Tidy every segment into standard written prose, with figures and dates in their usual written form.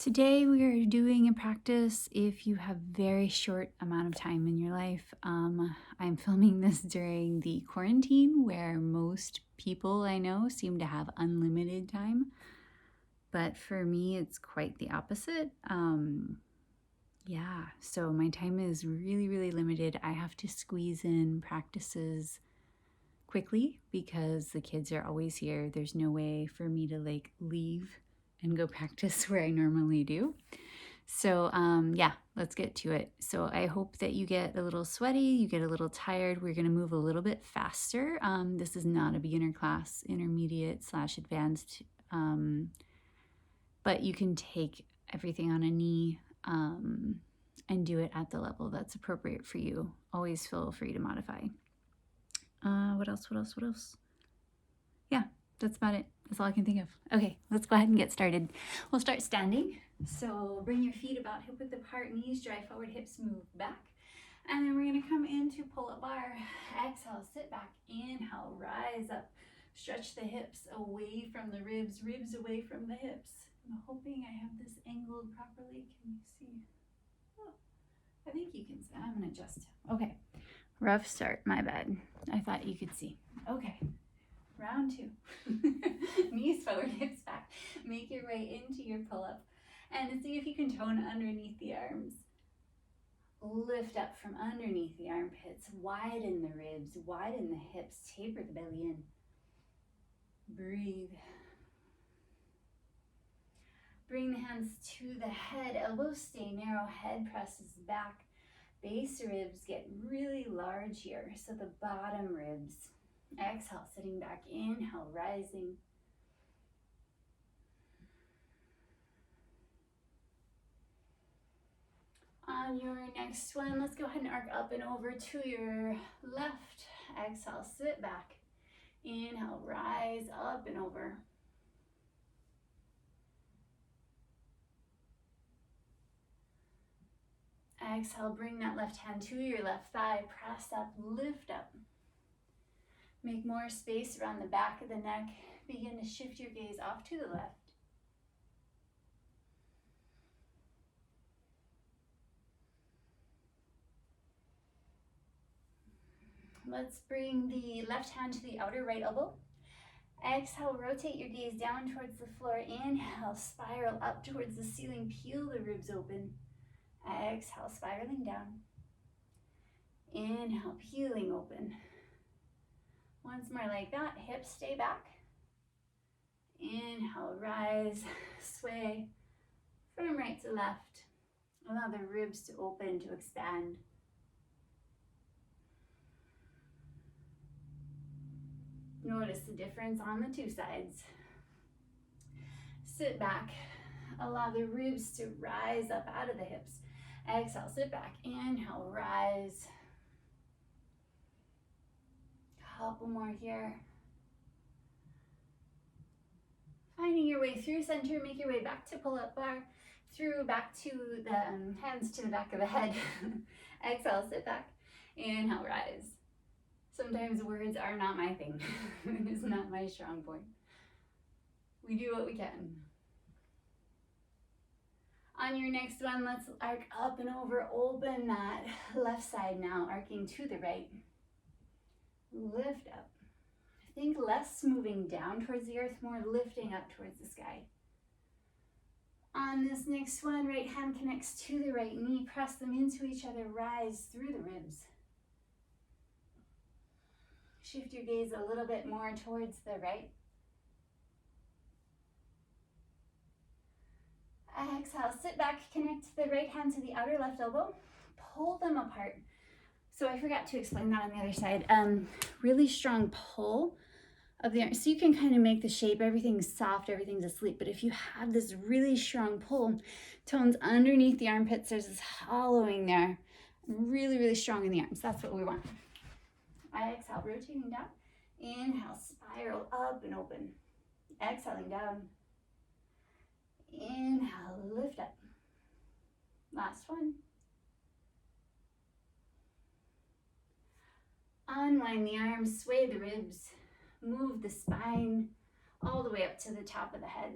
Today we are doing a practice if you have very short amount of time in your life. I'm filming this during the quarantine where most people I know seem to have unlimited time. But for me, it's quite the opposite. Yeah, so my time is really, really limited. I have to squeeze in practices quickly because the kids are always here. There's no way for me to leave and go practice where I normally do. So yeah, let's get to it. So I hope that you get a little sweaty, you get a little tired. We're gonna move a little bit faster. This is not a beginner class, intermediate / advanced, but you can take everything on a knee and do it at the level that's appropriate for you. Always feel free to modify. What else? Yeah, that's about it. That's all I can think of. Okay, let's go ahead and get started. We'll start standing. So bring your feet about hip width apart, knees drive forward, hips move back. And then we're gonna come into pull-up bar. Exhale, sit back, inhale, rise up. Stretch the hips away from the ribs, ribs away from the hips. I'm hoping I have this angled properly. Can you see? Oh, I think you can see. I'm gonna adjust. Okay, rough start, my bad. I thought you could see. Okay. Round two. Knees forward, hips back. Make your way into your pull-up and see if you can tone underneath the arms. Lift up from underneath the armpits. Widen the ribs, widen the hips, taper the belly in. Breathe. Bring the hands to the head. Elbows stay narrow, head presses back. Base ribs get really large here, so the bottom ribs. Exhale, sitting back. Inhale, rising. On your next one, let's go ahead and arc up and over to your left. Exhale, sit back. Inhale, rise up and over. Exhale, bring that left hand to your left thigh. Press up, lift up. Make more space around the back of the neck. Begin to shift your gaze off to the left. Let's bring the left hand to the outer right elbow. Exhale, rotate your gaze down towards the floor. Inhale, spiral up towards the ceiling. Peel the ribs open. Exhale, spiraling down. Inhale, peeling open. Once more like that, hips stay back. Inhale, rise, sway from right to left. Allow the ribs to open, to expand. Notice the difference on the two sides. Sit back. Allow the ribs to rise up out of the hips. Exhale, sit back. Inhale, rise. Couple more here. Finding your way through center, make your way back to pull-up bar, through back to the hands to the back of the head. Exhale, sit back. Inhale, rise. Sometimes words are not my thing. It's not my strong point. We do what we can. On your next one, let's arc up and over. Open that left side now, arcing to the right. Lift up. Think less moving down towards the earth, more lifting up towards the sky. On this next one, right hand connects to the right knee. Press them into each other. Rise through the ribs. Shift your gaze a little bit more towards the right. Exhale, sit back, connect the right hand to the outer left elbow. Pull them apart. So I forgot to explain that on the other side. Really strong pull of the arm. So you can kind of make the shape, everything's soft, everything's asleep. But if you have this really strong pull, tones underneath the armpits, there's this hollowing there. Really, really strong in the arms. That's what we want. Exhale, rotating down. Inhale, spiral up and open. Exhaling down. Inhale, lift up. Last one. Unwind the arms, sway the ribs, move the spine all the way up to the top of the head.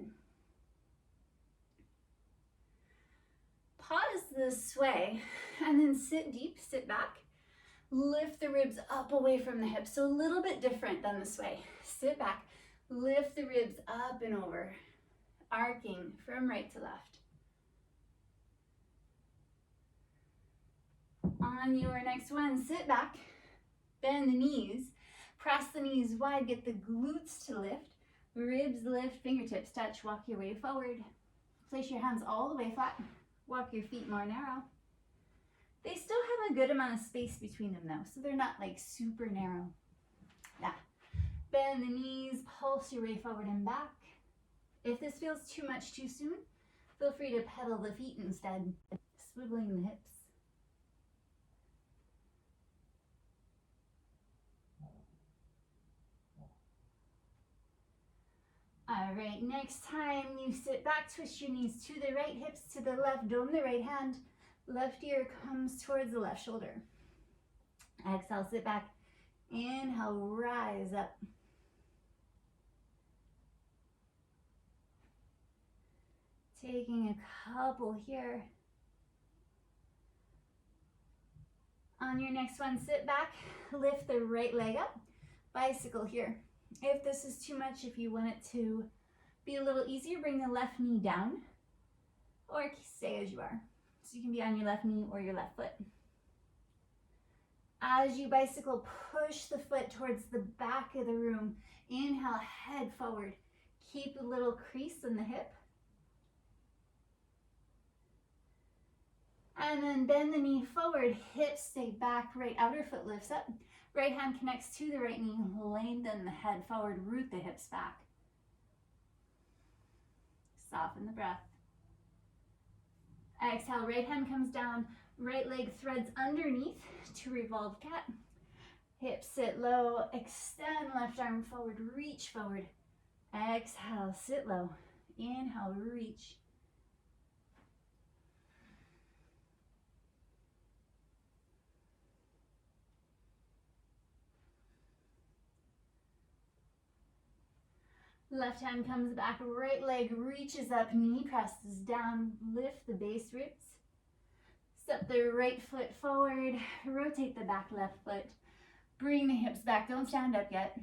pause the sway and then sit deep, sit back. Lift the ribs up away from the hips, so a little bit different than the sway. Sit back, lift the ribs up and over, arcing from right to left. On your next one, sit back, bend the knees, press the knees wide, get the glutes to lift, ribs lift, fingertips touch, walk your way forward. Place your hands all the way flat, walk your feet more narrow. They still have a good amount of space between them though, so they're not like super narrow. Yeah. Bend the knees, pulse your way forward and back. If this feels too much too soon, feel free to pedal the feet instead, swiveling the hips. All right, next time you sit back, twist your knees to the right, hips to the left, dome the right hand. Left ear comes towards the left shoulder. Exhale, sit back. Inhale, rise up. Taking a couple here. On your next one, sit back, lift the right leg up. Bicycle here. If this is too much, if you want it to be a little easier, bring the left knee down or stay as you are. So you can be on your left knee or your left foot. As you bicycle, push the foot towards the back of the room. Inhale, head forward. Keep a little crease in the hip. And then bend the knee forward, hips stay back, right outer foot lifts up. Right hand connects to the right knee, lengthen the head forward, root the hips back. Soften the breath. Exhale, right hand comes down, right leg threads underneath to revolve cat. Hips sit low, extend left arm forward, reach forward. Exhale, sit low. Inhale, reach. Left hand comes back, right leg reaches up, knee presses down, lift the base ribs. Step the right foot forward, rotate the back left foot. Bring the hips back, don't stand up yet.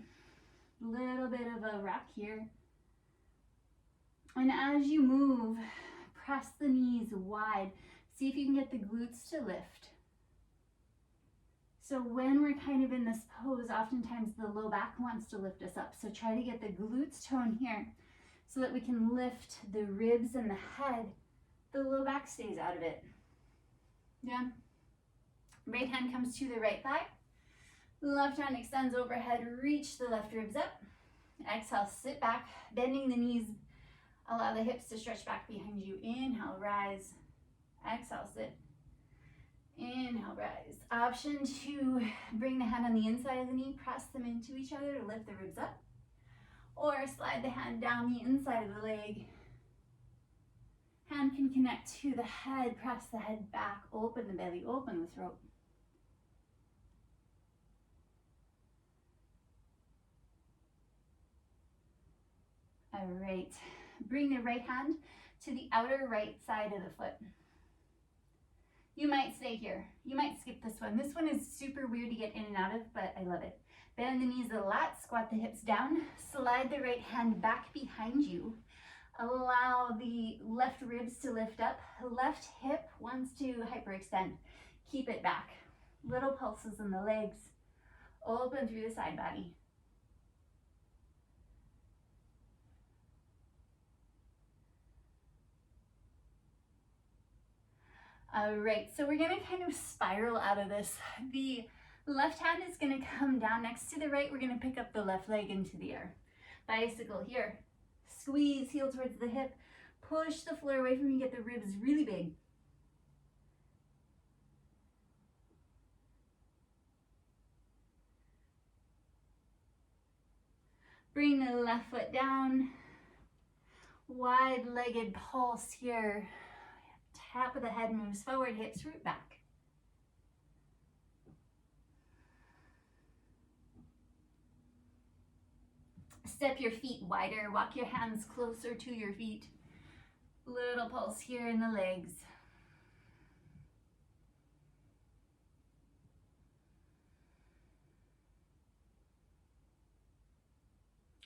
Little bit of a rock here. And as you move, press the knees wide. See if you can get the glutes to lift. So when we're kind of in this pose, oftentimes the low back wants to lift us up. So try to get the glutes tone here so that we can lift the ribs and the head. The low back stays out of it. Yeah. Right hand comes to the right thigh. Left hand extends overhead, reach the left ribs up. Exhale, sit back, bending the knees. Allow the hips to stretch back behind you. Inhale, rise. Exhale, sit. Inhale, rise. Option to bring the hand on the inside of the knee, press them into each other to lift the ribs up. Or slide the hand down the inside of the leg. Hand can connect to the head, press the head back, open the belly, open the throat. All right, bring the right hand to the outer right side of the foot. You might stay here. You might skip this one. This one is super weird to get in and out of, but I love it. Bend the knees a lot, squat the hips down, slide the right hand back behind you. Allow the left ribs to lift up. Left hip wants to hyperextend. Keep it back. Little pulses in the legs. Open through the side body. All right, so we're gonna kind of spiral out of this. The left hand is gonna come down next to the right. We're gonna pick up the left leg into the air. Bicycle here. Squeeze, heel towards the hip. Push the floor away from you, get the ribs really big. Bring the left foot down. Wide-legged pulse here. Tap of the head moves forward, hips root back. Step your feet wider, walk your hands closer to your feet. Little pulse here in the legs.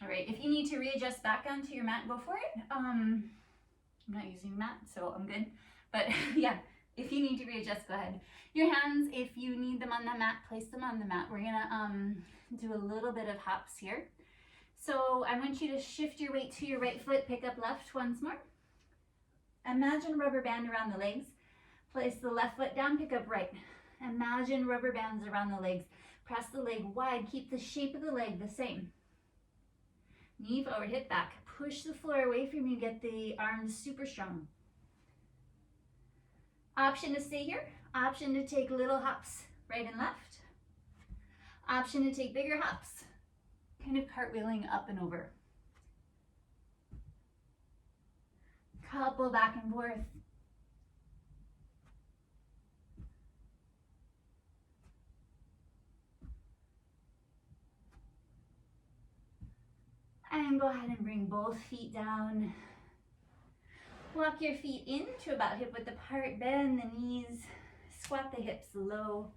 All right, if you need to readjust back onto your mat, go for it. I'm not using a mat, so I'm good. But yeah, if you need to readjust, go ahead. Your hands, if you need them on the mat, place them on the mat. We're gonna do a little bit of hops here. So I want you to shift your weight to your right foot, pick up left once more. Imagine rubber band around the legs. Place the left foot down, pick up right. Imagine rubber bands around the legs. Press the leg wide, keep the shape of the leg the same. Knee forward, hip back. Push the floor away from you, get the arms super strong. Option to stay here. Option to take little hops right and left. Option to take bigger hops, kind of cartwheeling up and over. Couple back and forth. And go ahead and bring both feet down. Walk your feet in to about hip width apart, bend the knees, squat the hips low.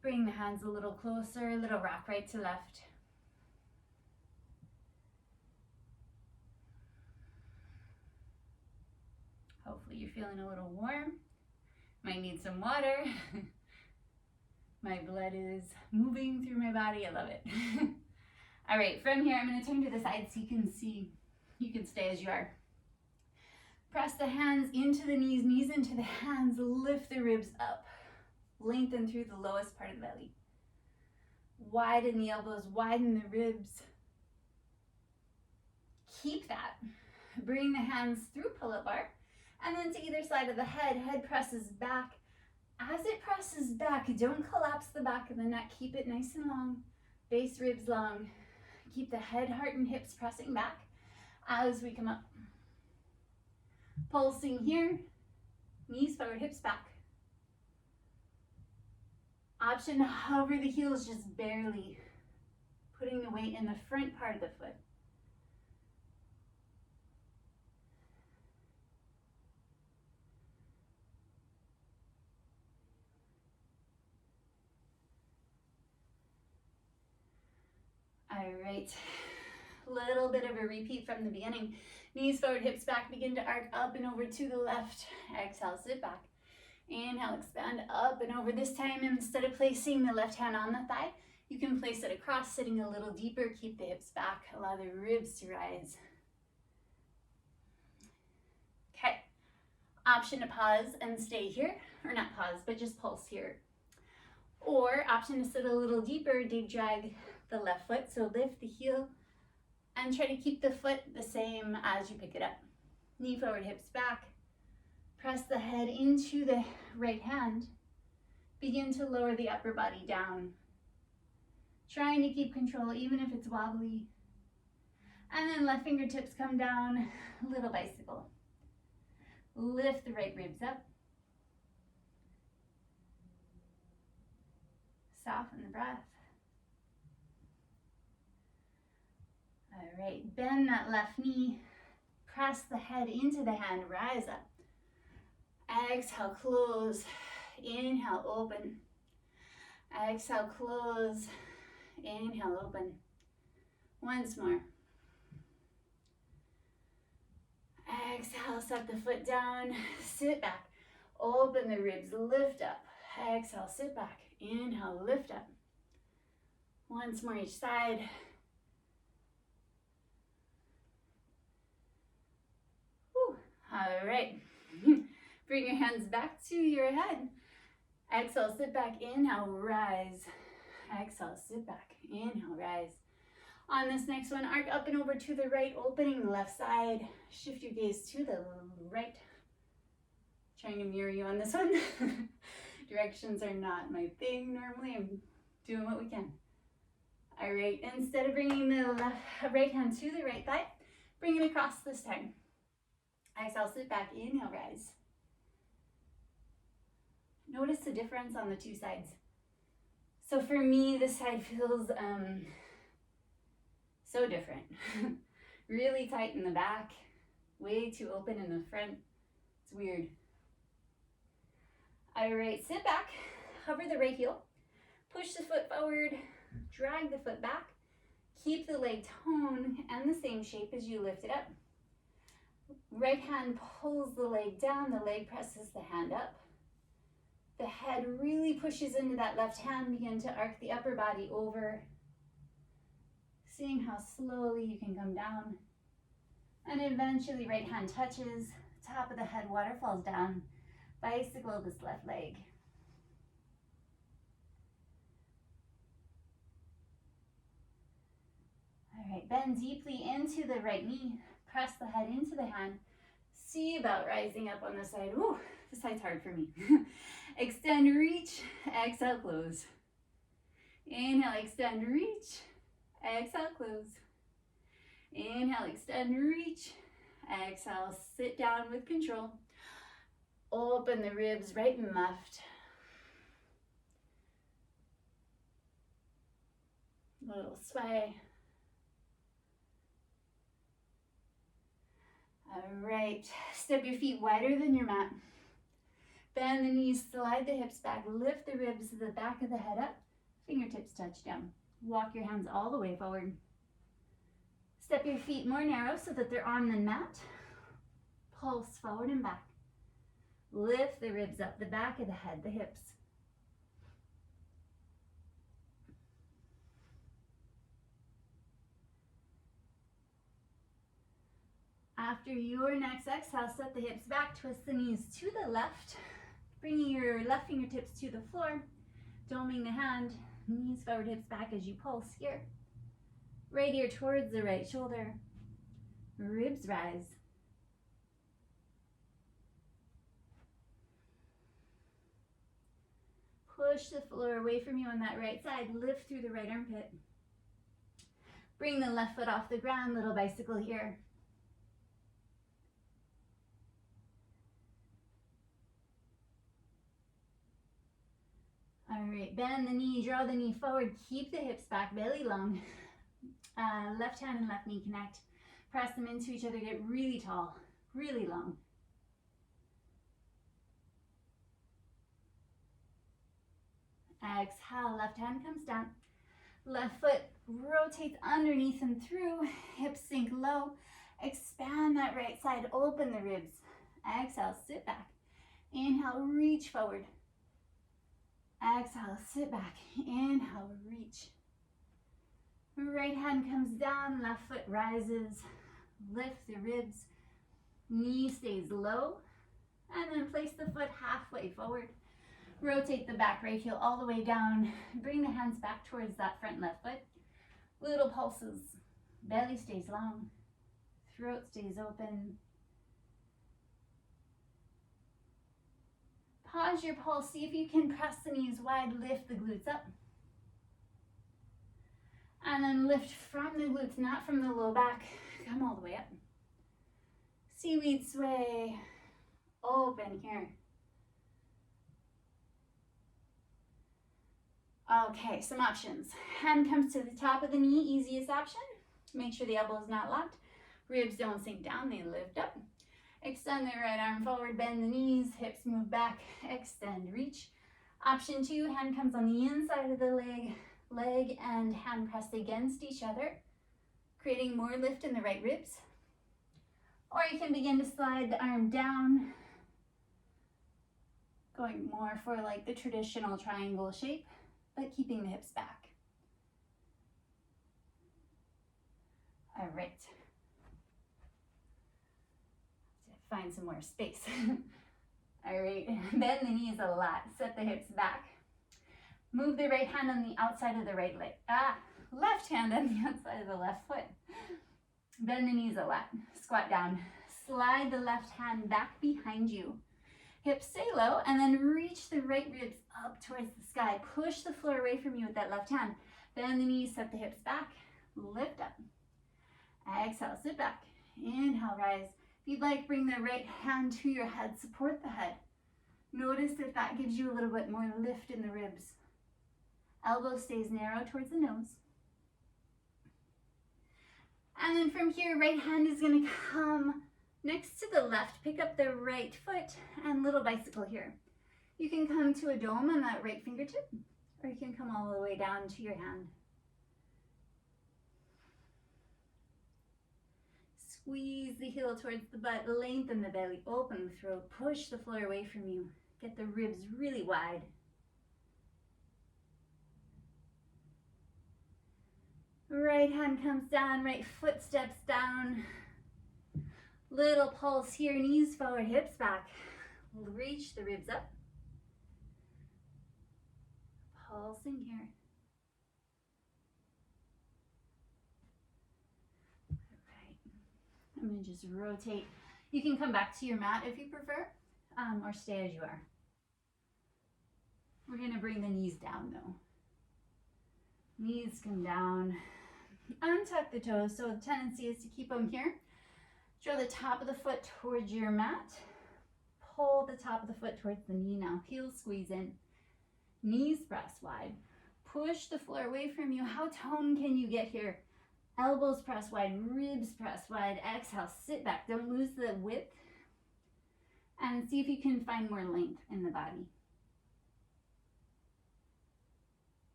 Bring the hands a little closer, a little rock right to left. Hopefully you're feeling a little warm. Might need some water. My blood is moving through my body, I love it. All right, from here, I'm gonna turn to the side so you can see, you can stay as you are. Press the hands into the knees, knees into the hands, lift the ribs up. Lengthen through the lowest part of the belly. Widen the elbows, widen the ribs. Keep that. Bring the hands through pull-up bar, and then to either side of the head, head presses back. As it presses back, don't collapse the back of the neck, keep it nice and long, base ribs long. Keep the head, heart, and hips pressing back as we come up. Pulsing here, knees forward, hips back. Option to hover the heels just barely, putting the weight in the front part of the foot. All right, little bit of a repeat from the beginning. Knees forward, hips back, begin to arc up and over to the left. Exhale, sit back. Inhale, expand up and over. This time, instead of placing the left hand on the thigh, you can place it across, sitting a little deeper. Keep the hips back, allow the ribs to rise. Okay, option to pause and stay here, or not pause, but just pulse here. Or option to sit a little deeper, deep drag the left foot, so lift the heel and try to keep the foot the same as you pick it up. Knee forward, hips back. Press the head into the right hand. Begin to lower the upper body down. Trying to keep control even if it's wobbly. And then left fingertips come down, little bicycle. Lift the right ribs up. Soften the breath. All right, bend that left knee. Press the head into the hand, rise up. Exhale, close. Inhale, open. Exhale, close. Inhale, open. Once more. Exhale, set the foot down. Sit back. Open the ribs, lift up. Exhale, sit back. Inhale, lift up. Once more each side. Whew. All right. Bring your hands back to your head. Exhale, sit back. Inhale, rise. Exhale, sit back. Inhale, rise. On this next one, arc up and over to the right, opening the left side. Shift your gaze to the right. Trying to mirror you on this one. Directions are not my thing normally. I'm doing what we can. All right, instead of bringing the right hand to the right thigh, bring it across this time. Exhale, sit back. Inhale, rise. Notice the difference on the two sides. So for me, this side feels so different. Really tight in the back, way too open in the front. It's weird. All right, sit back, hover the right heel, push the foot forward, drag the foot back, Keep the leg tone and the same shape as you lift it up. Right hand pulls the leg down, the leg presses the hand up. The head really pushes into that left hand, begin to arc the upper body over. Seeing how slowly you can come down. And eventually right hand touches, top of the head, water falls down. Bicycle this left leg. All right, bend deeply into the right knee. Press the head into the hand. See about rising up on the side. Ooh, this side's hard for me. Extend, reach, exhale, close. Inhale, extend, reach, exhale, close. Inhale, extend, reach, exhale, sit down with control. Open the ribs right and left. Little sway. All right, step your feet wider than your mat. Bend the knees, slide the hips back, lift the ribs to the back of the head up, fingertips touch down. Walk your hands all the way forward. Step your feet more narrow so that they're on the mat. Pulse forward and back. Lift the ribs up, the back of the head, the hips. After your next exhale, set the hips back, twist the knees to the left, bringing your left fingertips to the floor, doming the hand, knees forward, hips back as you pulse here. Right ear towards the right shoulder, ribs rise. Push the floor away from you on that right side, lift through the right armpit. Bring the left foot off the ground, little bicycle here. All right, bend the knee, draw the knee forward, keep the hips back, belly long. Left hand and left knee connect. Press them into each other, get really tall, really long. Exhale, left hand comes down. Left foot rotates underneath and through, hips sink low. Expand that right side, open the ribs. Exhale, sit back. Inhale, reach forward. Exhale, sit back. Inhale, reach. Right hand comes down, left foot rises. Lift the ribs. Knee stays low. And then place the foot halfway forward. Rotate the back right heel all the way down. Bring the hands back towards that front left foot. Little pulses. Belly stays long. Throat stays open. Pause your pulse. See if you can press the knees wide. Lift the glutes up. And then lift from the glutes, not from the low back. Come all the way up. Seaweed sway. Open here. Okay, some options. Hand comes to the top of the knee, easiest option. Make sure the elbow is not locked. Ribs don't sink down, they lift up. Extend the right arm forward, bend the knees, hips move back, extend, reach. Option 2, hand comes on the inside of the leg and hand pressed against each other, creating more lift in the right ribs. Or you can begin to slide the arm down, going more for like the traditional triangle shape, but keeping the hips back. All right. Find some more space. All right, bend the knees a lot. Set the hips back. Move the right hand on the outside of the right leg. Left hand on the outside of the left foot. Bend the knees a lot. Squat down. Slide the left hand back behind you. Hips stay low, and then reach the right ribs up towards the sky. Push the floor away from you with that left hand. Bend the knees, set the hips back. Lift up. Exhale, sit back. Inhale, rise. If you'd like, bring the right hand to your head, support the head. Notice if that gives you a little bit more lift in the ribs. Elbow stays narrow towards the nose. And then from here, right hand is going to come next to the left. Pick up the right foot and little bicycle here. You can come to a dome on that right fingertip, or you can come all the way down to your hand. Squeeze the heel towards the butt, lengthen the belly, open the throat, push the floor away from you. Get the ribs really wide. Right hand comes down, right foot steps down. Little pulse here, knees forward, hips back. Reach the ribs up. Pulsing here. I'm going to just rotate. You can come back to your mat if you prefer, or stay as you are. We're going to bring the knees down though. Knees come down. Untuck the toes. So the tendency is to keep them here. Draw the top of the foot towards your mat. Pull the top of the foot towards the knee now. Heels squeeze in. Knees press wide. Push the floor away from you. How toned can you get here? Elbows press wide, ribs press wide. Exhale, sit back. Don't lose the width. And see if you can find more length in the body.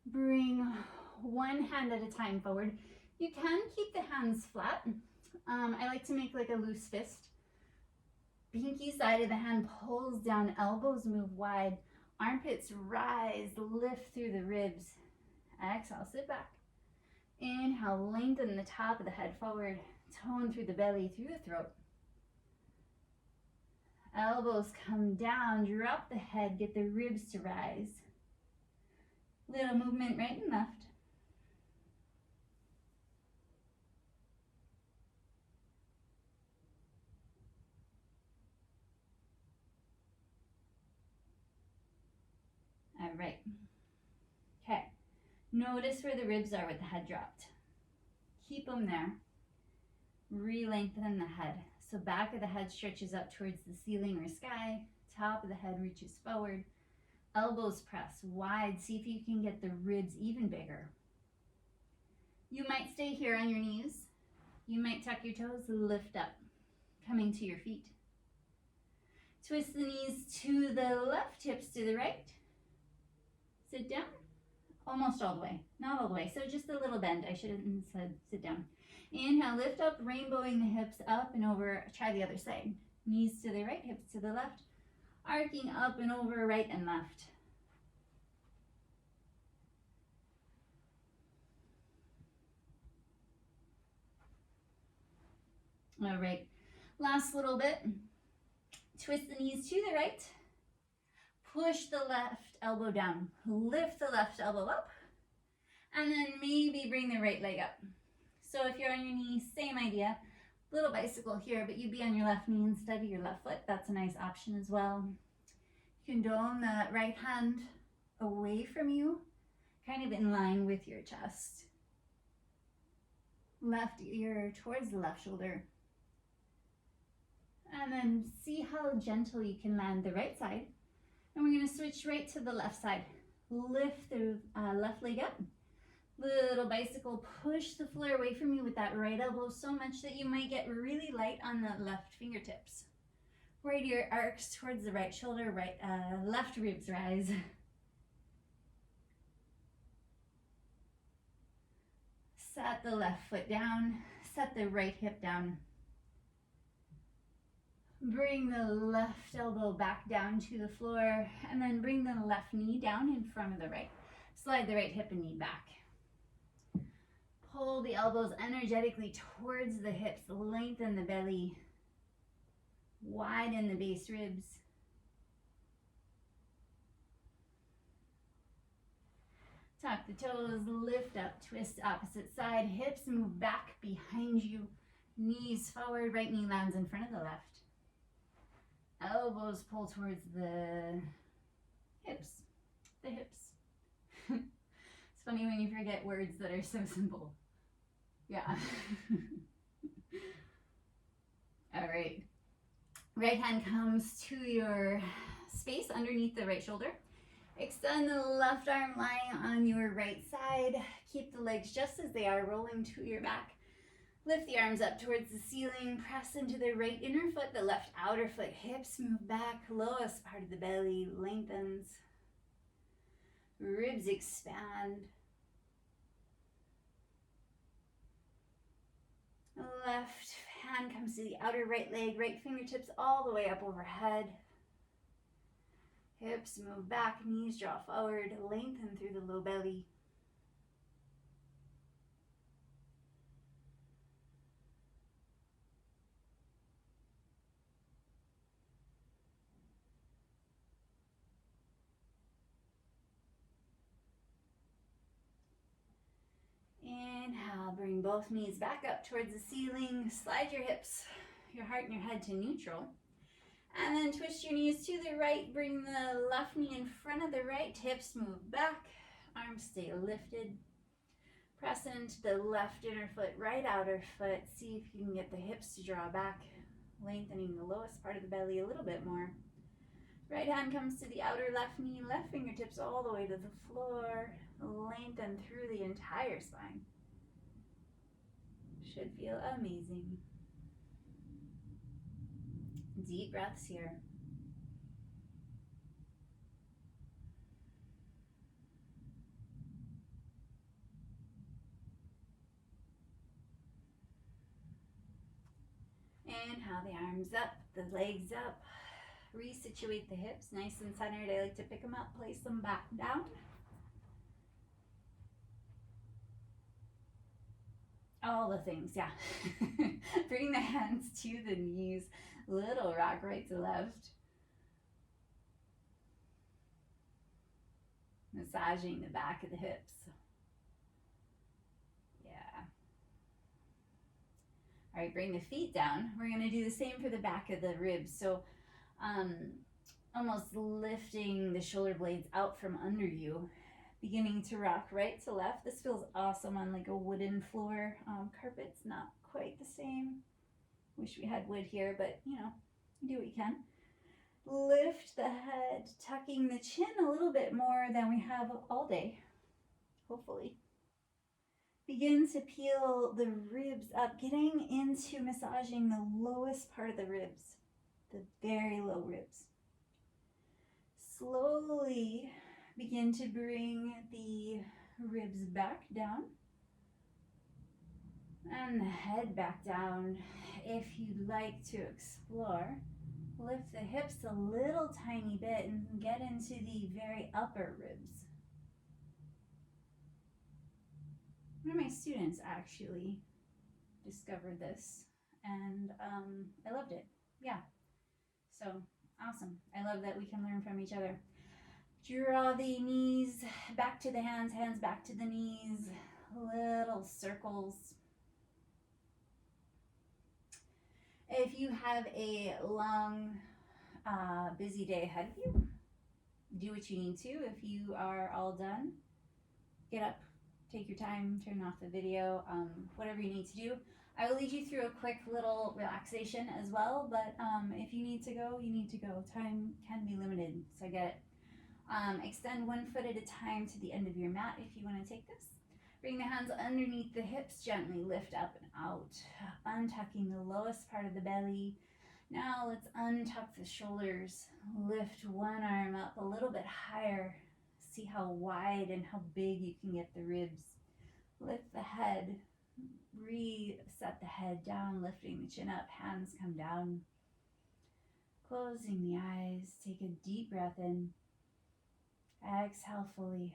Bring one hand at a time forward. You can keep the hands flat. I like to make like a loose fist. Pinky side of the hand pulls down, elbows move wide. Armpits rise, lift through the ribs. Exhale, sit back. Inhale, lengthen the top of the head forward. Tone through the belly, through the throat. Elbows come down, drop the head, get the ribs to rise. Little movement right and left. All right. Okay. Notice where the ribs are with the head dropped. Keep them there. Re-lengthen the head. So back of the head stretches up towards the ceiling or sky. Top of the head reaches forward. Elbows press wide. See if you can get the ribs even bigger. You might stay here on your knees. You might tuck your toes, lift up, coming to your feet. Twist the knees to the left, hips to the right. Sit down, almost all the way, not all the way, so just a little bend. I should have said sit down. Inhale, lift up, rainbowing the hips up and over. Try the other side. Knees to the right, hips to the left. Arcing up and over, right and left. All right, last little bit. Twist the knees to the right. Push the left elbow down. Lift the left elbow up. And then maybe bring the right leg up. So if you're on your knee, same idea. Little bicycle here, but you'd be on your left knee instead of your left foot. That's a nice option as well. You can dome the right hand away from you, kind of in line with your chest. Left ear towards the left shoulder. And then see how gentle you can land the right side. And we're going to switch right to the left side. Lift the left leg up. Little bicycle, push the floor away from you with that right elbow so much that you might get really light on the left fingertips. Right ear arcs towards the right shoulder, left ribs rise. Set the left foot down, set the right hip down. Bring the left elbow back down to the floor and then bring the left knee down in front of the right. Slide the right hip and knee back. Pull the elbows energetically towards the hips, lengthen the belly, widen the base ribs. Tuck the toes, lift up, twist opposite side, hips move back behind you, knees forward, right knee lands in front of the left. Elbows pull towards the hips. It's funny when you forget words that are so simple. Yeah. All right. Right hand comes to your space underneath the right shoulder. Extend the left arm lying on your right side. Keep the legs just as they are, rolling to your back. Lift the arms up towards the ceiling. Press into the right inner foot, the left outer foot. Hips move back. Lowest part of the belly lengthens. Ribs expand. hand comes to the outer right leg, right fingertips all the way up overhead. Hips move back, knees draw forward, lengthen through the low belly. Inhale, bring both knees back up towards the ceiling. Slide your hips, your heart and your head to neutral. And then twist your knees to the right. Bring the left knee in front of the right. Hips move back. Arms stay lifted. Press into the left inner foot, right outer foot. See if you can get the hips to draw back, lengthening the lowest part of the belly a little bit more. Right hand comes to the outer left knee, left fingertips all the way to the floor. Lengthen through the entire spine. Should feel amazing. Deep breaths here. Inhale the arms up, the legs up. Resituate the hips, nice and centered. I like to pick them up, place them back down. All the things, yeah. Bring the hands to the knees. Little rock right to left. Massaging the back of the hips. Yeah. All right, bring the feet down. We're going to do the same for the back of the ribs. So almost lifting the shoulder blades out from under you. Beginning to rock right to left. This feels awesome on like a wooden floor. Carpet's not quite the same. Wish we had wood here, but you know, do what you can. Lift the head, tucking the chin a little bit more than we have all day, hopefully. Begin to peel the ribs up, getting into massaging the lowest part of the ribs, the very low ribs. Slowly begin to bring the ribs back down and the head back down. If you'd like to explore, lift the hips a little tiny bit and get into the very upper ribs. One of my students actually discovered this and I loved it. Yeah, so awesome. I love that we can learn from each other. Draw the knees back to the hands, hands back to the knees, little circles. If you have a long, busy day ahead of you, do what you need to. If you are all done, get up, take your time, turn off the video, whatever you need to do. I will lead you through a quick little relaxation as well, but if you need to go, you need to go. Time can be limited, so I get it. Extend one foot at a time to the end of your mat if you want to take this. Bring the hands underneath the hips, gently lift up and out, untucking the lowest part of the belly. Now let's untuck the shoulders, lift one arm up a little bit higher. See how wide and how big you can get the ribs. Lift the head, reset the head down, lifting the chin up, hands come down. Closing the eyes, take a deep breath in. Exhale fully.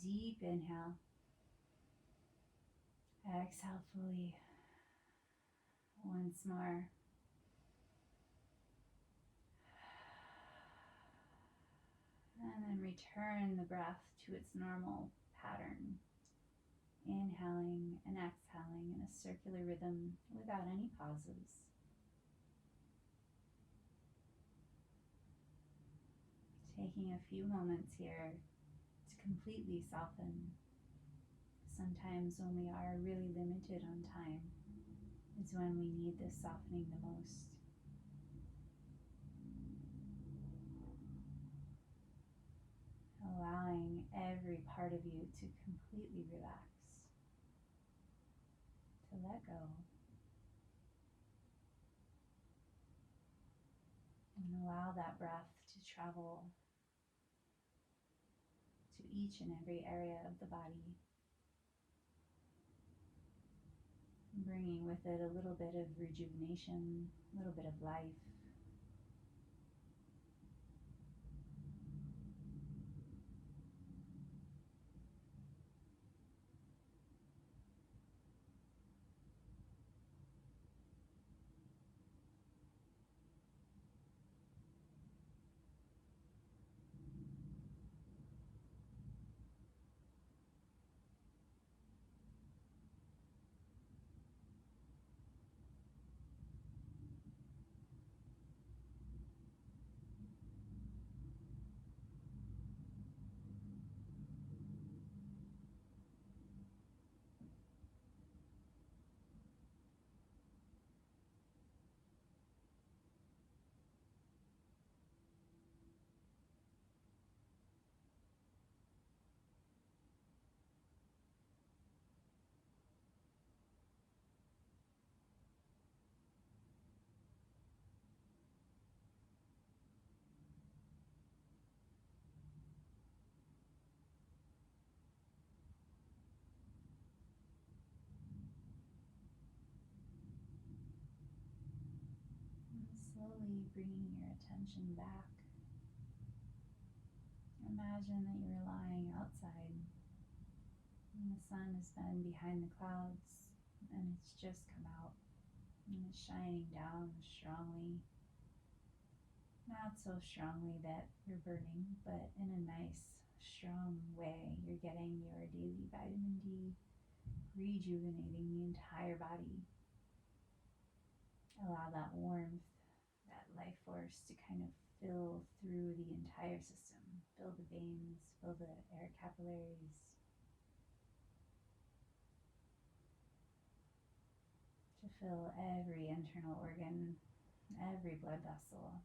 Deep inhale. Exhale fully. Once more. And then return the breath to its normal pattern. Inhaling and exhaling in a circular rhythm without any pauses. Taking a few moments here to completely soften. Sometimes when we are really limited on time is when we need this softening the most. Allowing every part of you to completely relax, to let go, and allow that breath to travel to each and every area of the body, bringing with with it a little bit of rejuvenation, a little bit of life. And slowly bringing your attention back. Imagine that you're lying outside and the sun has been behind the clouds and it's just come out and it's shining down strongly. Not so strongly that you're burning, but in a nice, strong way. You're getting your daily vitamin D, rejuvenating the entire body. Allow that warmth, that life force to kind of fill through the entire system, fill the veins, fill the air capillaries, to fill every internal organ, every blood vessel.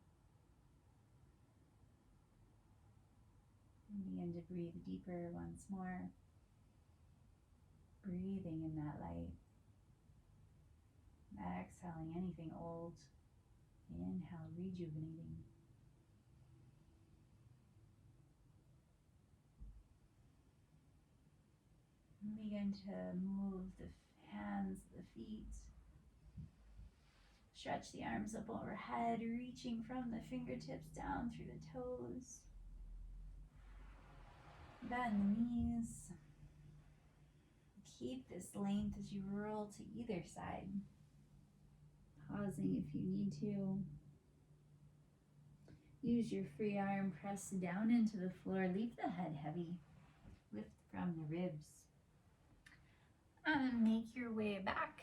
And begin to breathe deeper once more, breathing in that light, exhaling anything old, inhale, rejuvenating. And begin to move the hands, the feet. Stretch the arms up overhead, reaching from the fingertips down through the toes. Bend the knees. Keep this length as you roll to either side. Pausing if you need to. Use your free arm, press down into the floor. Leave the head heavy. Lift from the ribs. And make your way back.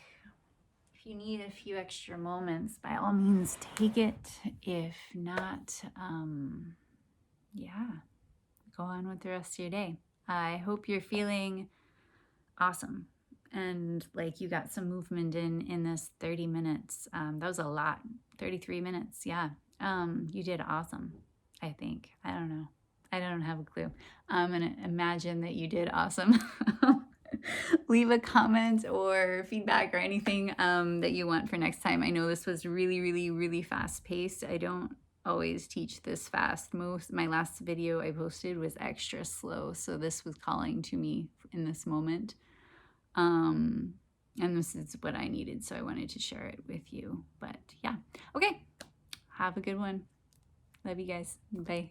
If you need a few extra moments, by all means, take it. If not, go on with the rest of your day. I hope you're feeling awesome and like you got some movement in this 30 minutes. That was a lot. 33 minutes. Yeah. You did awesome, I think. I don't know. I don't have a clue. I'm going to imagine that you did awesome. Leave a comment or feedback or anything that you want for next time. I know this was really, really, really fast paced. I don't always teach this fast. My last video I posted was extra slow, so this was calling to me in this moment. And this is what I needed, so I wanted to share it with you. But yeah, okay, have a good one. Love you guys. Bye.